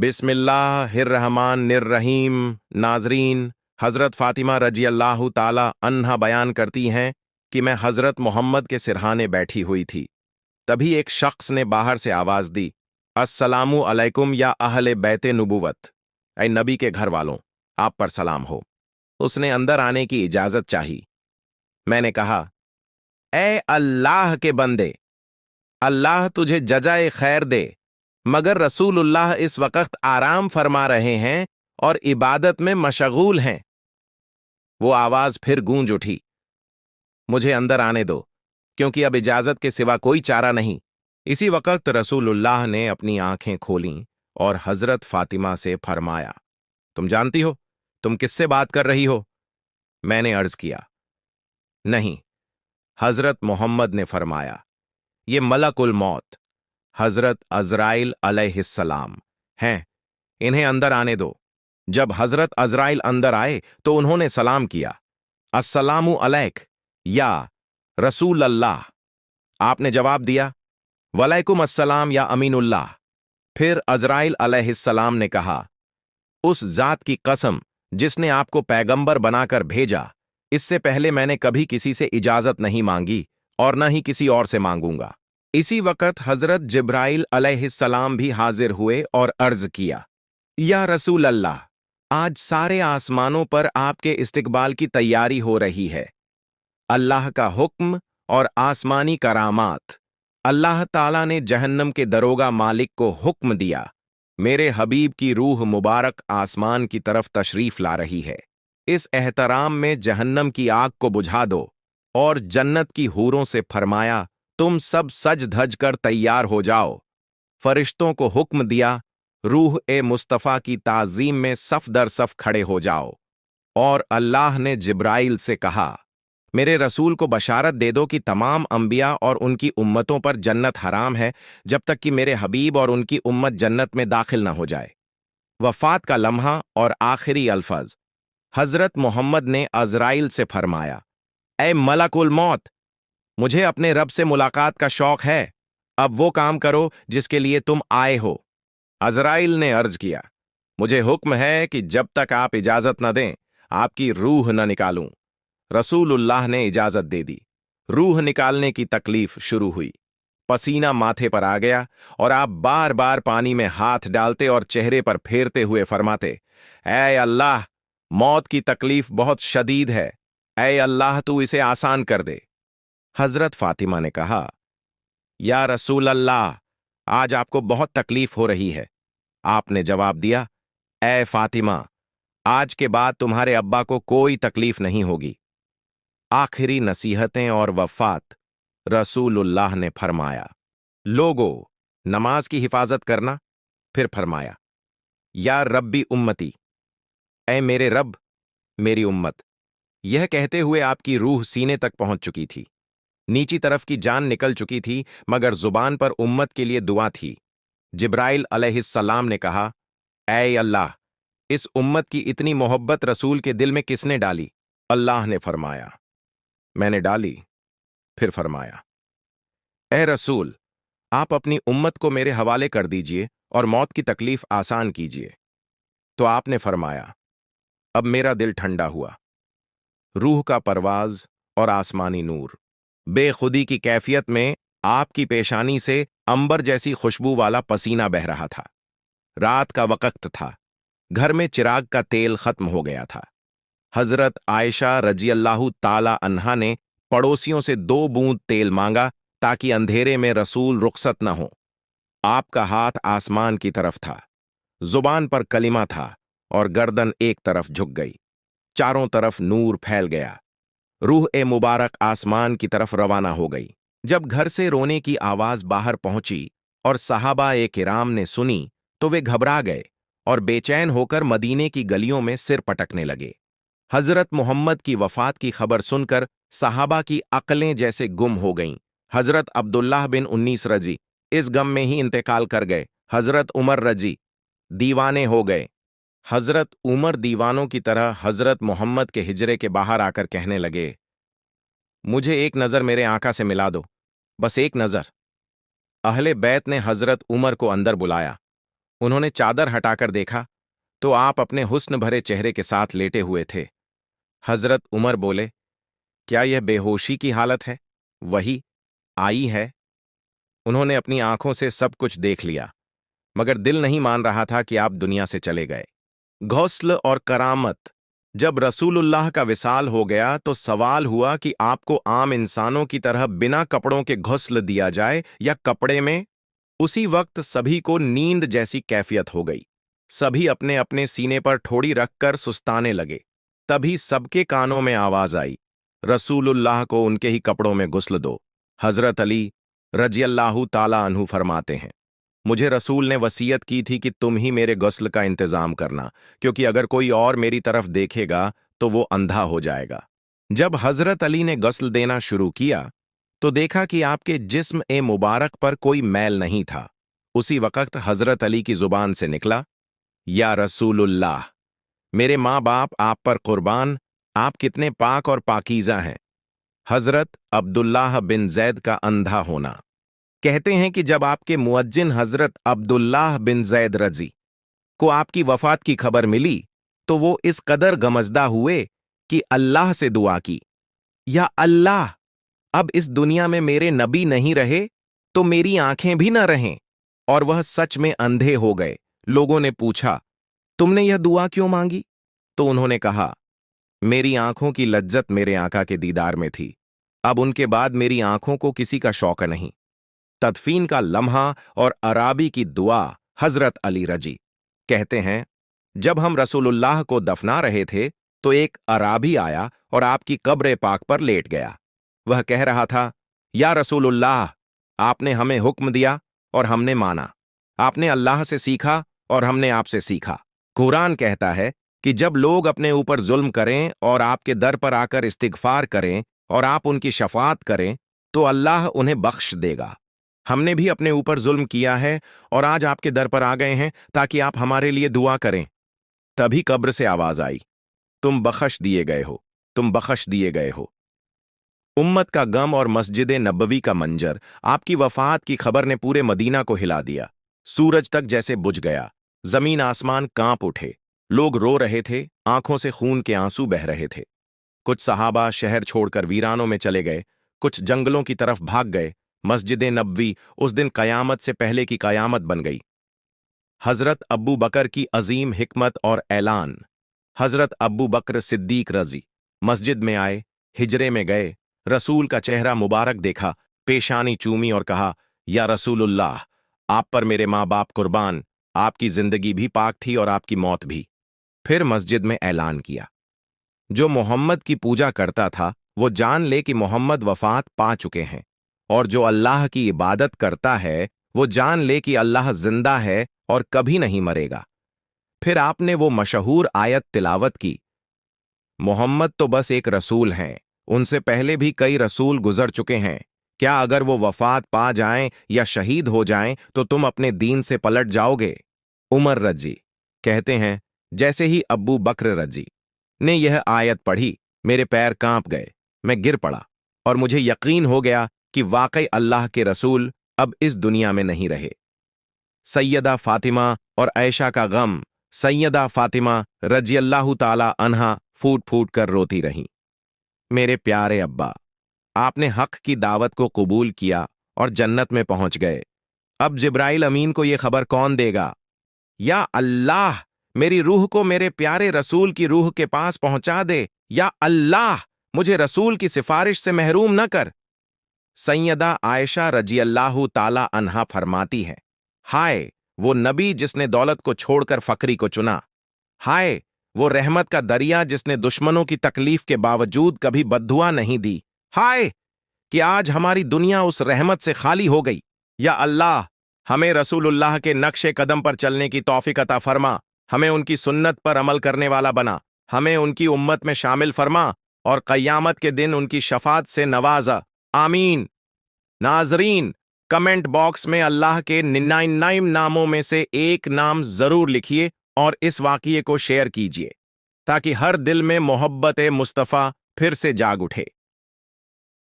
बिस्मिल्लाहिर्रहमानिर्रहीम। नाजरीन, हज़रत फ़ातिमा रजी अल्लाह ताला अन्हा बयान करती हैं कि मैं हज़रत मोहम्मद के सिरहाने बैठी हुई थी। तभी एक शख्स ने बाहर से आवाज़ दी, अस्सलामु अलैकुम या अहले बैते नुबुवत, ऐ नबी के घर वालों, आप पर सलाम हो। उसने अंदर आने की इजाज़त चाही। मैंने कहा, ए अल्लाह के बंदे, अल्लाह तुझे जजाए खैर दे, मगर रसूलुल्लाह इस वक्त आराम फरमा रहे हैं और इबादत में मशगूल हैं। वो आवाज फिर गूंज उठी, मुझे अंदर आने दो, क्योंकि अब इजाजत के सिवा कोई चारा नहीं। इसी वक्त रसूलुल्लाह ने अपनी आंखें खोलीं और हजरत फातिमा से फरमाया, तुम जानती हो तुम किससे बात कर रही हो? मैंने अर्ज किया, नहीं। हजरत मोहम्मद ने फरमाया, ये मलकुल मौत हजरत अज़राइल अलैहिस्सलाम हैं, इन्हें अंदर आने दो। जब हजरत अज़राइल अंदर आए तो उन्होंने सलाम किया, अस्सलामु अलैक या रसूल अल्लाह। आपने जवाब दिया, वलैकुम अस्सलाम या अमीनुल्लाह। फिर अज़राइल अलैहिस्सलाम ने कहा, उस जात की कसम जिसने आपको पैगंबर बनाकर भेजा, इससे पहले मैंने कभी किसी से इजाजत नहीं मांगी और न ही किसी और से मांगूंगा। इसी वक्त हजरत जिब्राइल अलैहिस्सलाम भी हाजिर हुए और अर्ज किया, या रसूल अल्लाह, आज सारे आसमानों पर आपके इस्तकबाल की तैयारी हो रही है। अल्लाह का हुक्म और आसमानी करामात। अल्लाह ताला ने जहन्नम के दरोगा मालिक को हुक्म दिया, मेरे हबीब की रूह मुबारक आसमान की तरफ तशरीफ ला रही है। इस एहतराम में जहन्नम की आग को बुझा दो। और जन्नत की हूरों से फरमाया, तुम सब सज धज कर तैयार हो जाओ। फरिश्तों को हुक्म दिया, रूह ए मुस्तफ़ा की ताज़ीम में सफ दर सफ खड़े हो जाओ। और अल्लाह ने जिब्राइल से कहा, मेरे रसूल को बशारत दे दो कि तमाम अंबिया और उनकी उम्मतों पर जन्नत हराम है जब तक कि मेरे हबीब और उनकी उम्मत जन्नत में दाखिल न हो जाए। वफात का लम्हा और आखिरी अल्फज। हजरत मोहम्मद ने अज़राइल से फरमाया, ए मलकुल मौत, मुझे अपने रब से मुलाकात का शौक है। अब वो काम करो जिसके लिए तुम आए हो। अज़राइल ने अर्ज किया, मुझे हुक्म है कि जब तक आप इजाजत न दें, आपकी रूह न निकालूं। रसूलुल्लाह ने इजाजत दे दी। रूह निकालने की तकलीफ शुरू हुई। पसीना माथे पर आ गया और आप बार बार पानी में हाथ डालते और चेहरे पर फेरते हुए फरमाते, ऐ अल्लाह, मौत की तकलीफ बहुत शदीद है, ऐ अल्लाह तू इसे आसान कर दे। हजरत फातिमा ने कहा, या रसूल अल्लाह, आज आपको बहुत तकलीफ हो रही है। आपने जवाब दिया, ऐ फातिमा, आज के बाद तुम्हारे अब्बा को कोई तकलीफ नहीं होगी। आखिरी नसीहतें और वफात। रसूलुल्लाह ने फरमाया, लोगो, नमाज की हिफाजत करना। फिर फरमाया, या रब्बी उम्मती, ऐ मेरे रब, मेरी उम्मत। यह कहते हुए आपकी रूह सीने तक पहुंच चुकी थी। नीची तरफ की जान निकल चुकी थी, मगर जुबान पर उम्मत के लिए दुआ थी। जिब्राइल अलैहिस्सलाम ने कहा, ऐ अल्लाह, इस उम्मत की इतनी मोहब्बत रसूल के दिल में किसने डाली? अल्लाह ने फरमाया, मैंने डाली। फिर फरमाया, ए रसूल, आप अपनी उम्मत को मेरे हवाले कर दीजिए और मौत की तकलीफ आसान कीजिए। तो आपने फरमाया, अब मेरा दिल ठंडा हुआ। रूह का परवाज और आसमानी नूर। बेखुदी की कैफियत में आपकी पेशानी से अंबर जैसी खुशबू वाला पसीना बह रहा था। रात का वक्त था। घर में चिराग का तेल खत्म हो गया था। हजरत आयशा रजियल्लाहु ताला अन्हा ने पड़ोसियों से 2 बूंद तेल मांगा ताकि अंधेरे में रसूल रुखसत न हो। आपका हाथ आसमान की तरफ था, जुबान पर कलिमा था और गर्दन एक तरफ झुक गई। चारों तरफ नूर फैल गया। रूह ए मुबारक आसमान की तरफ रवाना हो गई। जब घर से रोने की आवाज बाहर पहुंची और सहाबा ए किराम ने सुनी तो वे घबरा गए और बेचैन होकर मदीने की गलियों में सिर पटकने लगे। हजरत मोहम्मद की वफात की खबर सुनकर सहाबा की अक्लें जैसे गुम हो गईं। हजरत अब्दुल्लाह बिन उन्नीस रजी इस गम में ही इंतकाल कर गए। हजरत उमर रजी दीवाने हो गए। हजरत उमर दीवानों की तरह हजरत मोहम्मद के हिजरे के बाहर आकर कहने लगे, मुझे एक नजर मेरे आका से मिला दो, बस एक नजर। अहले बैत ने हजरत उमर को अंदर बुलाया। उन्होंने चादर हटाकर देखा तो आप अपने हुस्न भरे चेहरे के साथ लेटे हुए थे। हजरत उमर बोले, क्या यह बेहोशी की हालत है? वही आई है। उन्होंने अपनी आंखों से सब कुछ देख लिया, मगर दिल नहीं मान रहा था कि आप दुनिया से चले गए। गौस्ल और करामत। जब रसूलुल्लाह का विसाल हो गया तो सवाल हुआ कि आपको आम इंसानों की तरह बिना कपड़ों के घुस्ल दिया जाए या कपड़े में। उसी वक्त सभी को नींद जैसी कैफियत हो गई। सभी अपने अपने सीने पर ठोड़ी रखकर सुस्ताने लगे। तभी सबके कानों में आवाज आई, रसूलुल्लाह को उनके ही कपड़ों में गुस्ल दो। हजरत अली रजियल्लाहु ताला अन्हु फरमाते हैं, मुझे रसूल ने वसीयत की थी कि तुम ही मेरे गुस्ल का इंतजाम करना, क्योंकि अगर कोई और मेरी तरफ देखेगा तो वो अंधा हो जाएगा। जब हजरत अली ने गुस्ल देना शुरू किया तो देखा कि आपके जिस्म ए मुबारक पर कोई मैल नहीं था। उसी वक्त हजरत अली की जुबान से निकला, या रसूलुल्लाह, मेरे माँ बाप आप पर कुर्बान, आप कितने पाक और पाकीज़ा हैं। हजरत अब्दुल्लाह बिन जैद का अंधा होना। कहते हैं कि जब आपके मुअज्जिन हजरत अब्दुल्लाह बिन जैद रजी को आपकी वफात की खबर मिली तो वो इस कदर गमजदा हुए कि अल्लाह से दुआ की, या अल्लाह, अब इस दुनिया में मेरे नबी नहीं रहे तो मेरी आंखें भी न रहें। और वह सच में अंधे हो गए। लोगों ने पूछा, तुमने यह दुआ क्यों मांगी? तो उन्होंने कहा, मेरी आंखों की लज्जत मेरे आका के दीदार में थी, अब उनके बाद मेरी आंखों को किसी का शौक नहीं। तदफीन का लम्हा और अराबी की दुआ। हजरत अली रजी कहते हैं, जब हम रसूलुल्लाह को दफना रहे थे तो एक अराबी आया और आपकी कब्र पाक पर लेट गया। वह कह रहा था, या रसूलुल्लाह, आपने हमें हुक्म दिया और हमने माना, आपने अल्लाह से सीखा और हमने आपसे सीखा। कुरान कहता है कि जब लोग अपने ऊपर जुल्म करें और आपके दर पर आकर इस्तिगफार करें और आप उनकी शफाअत करें तो अल्लाह उन्हें बख्श देगा। हमने भी अपने ऊपर जुल्म किया है और आज आपके दर पर आ गए हैं ताकि आप हमारे लिए दुआ करें। तभी कब्र से आवाज आई, तुम बख्श दिए गए हो, तुम बख्श दिए गए हो। उम्मत का गम और मस्जिद नबवी का मंजर। आपकी वफात की खबर ने पूरे मदीना को हिला दिया। सूरज तक जैसे बुझ गया, जमीन आसमान कांप उठे। लोग रो रहे थे, आंखों से खून के आंसू बह रहे थे। कुछ सहाबा शहर छोड़कर वीरानों में चले गए, कुछ जंगलों की तरफ भाग गए। मस्जिद नबवी उस दिन कयामत से पहले की कयामत बन गई। हजरत अब्बू बकर की अजीम हिकमत और ऐलान। हजरत अब्बू बकर सिद्दीक रजी मस्जिद में आए, हिजरे में गए, रसूल का चेहरा मुबारक देखा, पेशानी चूमी और कहा, या रसूलुल्लाह, आप पर मेरे माँ बाप कुर्बान, आपकी जिंदगी भी पाक थी और आपकी मौत भी। फिर मस्जिद में ऐलान किया, जो मोहम्मद की पूजा करता था वो जान ले कि मोहम्मद वफात पा चुके हैं, और जो अल्लाह की इबादत करता है वो जान ले कि अल्लाह जिंदा है और कभी नहीं मरेगा। फिर आपने वो मशहूर आयत तिलावत की, मोहम्मद तो बस एक रसूल हैं, उनसे पहले भी कई रसूल गुजर चुके हैं। क्या अगर वो वफात पा जाएं या शहीद हो जाएं तो तुम अपने दीन से पलट जाओगे? उमर रजी कहते हैं, जैसे ही अब्बू बकर रजी ने यह आयत पढ़ी, मेरे पैर कांप गए, मैं गिर पड़ा और मुझे यकीन हो गया कि वाकई अल्लाह के रसूल अब इस दुनिया में नहीं रहे। सैयदा फातिमा और आयशा का गम। सैयदा फातिमा रजियल्लाहु ताला अन्हा फूट फूट कर रोती रहीं, मेरे प्यारे अब्बा, आपने हक की दावत को कबूल किया और जन्नत में पहुंच गए। अब जिब्राइल अमीन को यह खबर कौन देगा? या अल्लाह, मेरी रूह को मेरे प्यारे रसूल की रूह के पास पहुंचा दे। या अल्लाह, मुझे रसूल की सिफारिश से महरूम न कर। सैयदा आयशा रजियल्लाहु ताला अन्हा फरमाती हैं, हाय वो नबी जिसने दौलत को छोड़कर फकरी को चुना। हाय वो रहमत का दरिया जिसने दुश्मनों की तकलीफ के बावजूद कभी बद्दुआ नहीं दी। हाय कि आज हमारी दुनिया उस रहमत से खाली हो गई। या अल्लाह, हमें रसूलुल्लाह के नक्शे कदम पर चलने की तौफीक अता फरमा, हमें उनकी सुन्नत पर अमल करने वाला बना, हमें उनकी उम्मत में शामिल फरमा और क़यामत के दिन उनकी शफात से नवाजा। आमीन। नाजरीन, कमेंट बॉक्स में अल्लाह के 99 नामों में से एक नाम जरूर लिखिए और इस वाक़ये को शेयर कीजिए ताकि हर दिल में मोहब्बत मुस्तफ़ा फिर से जाग उठे।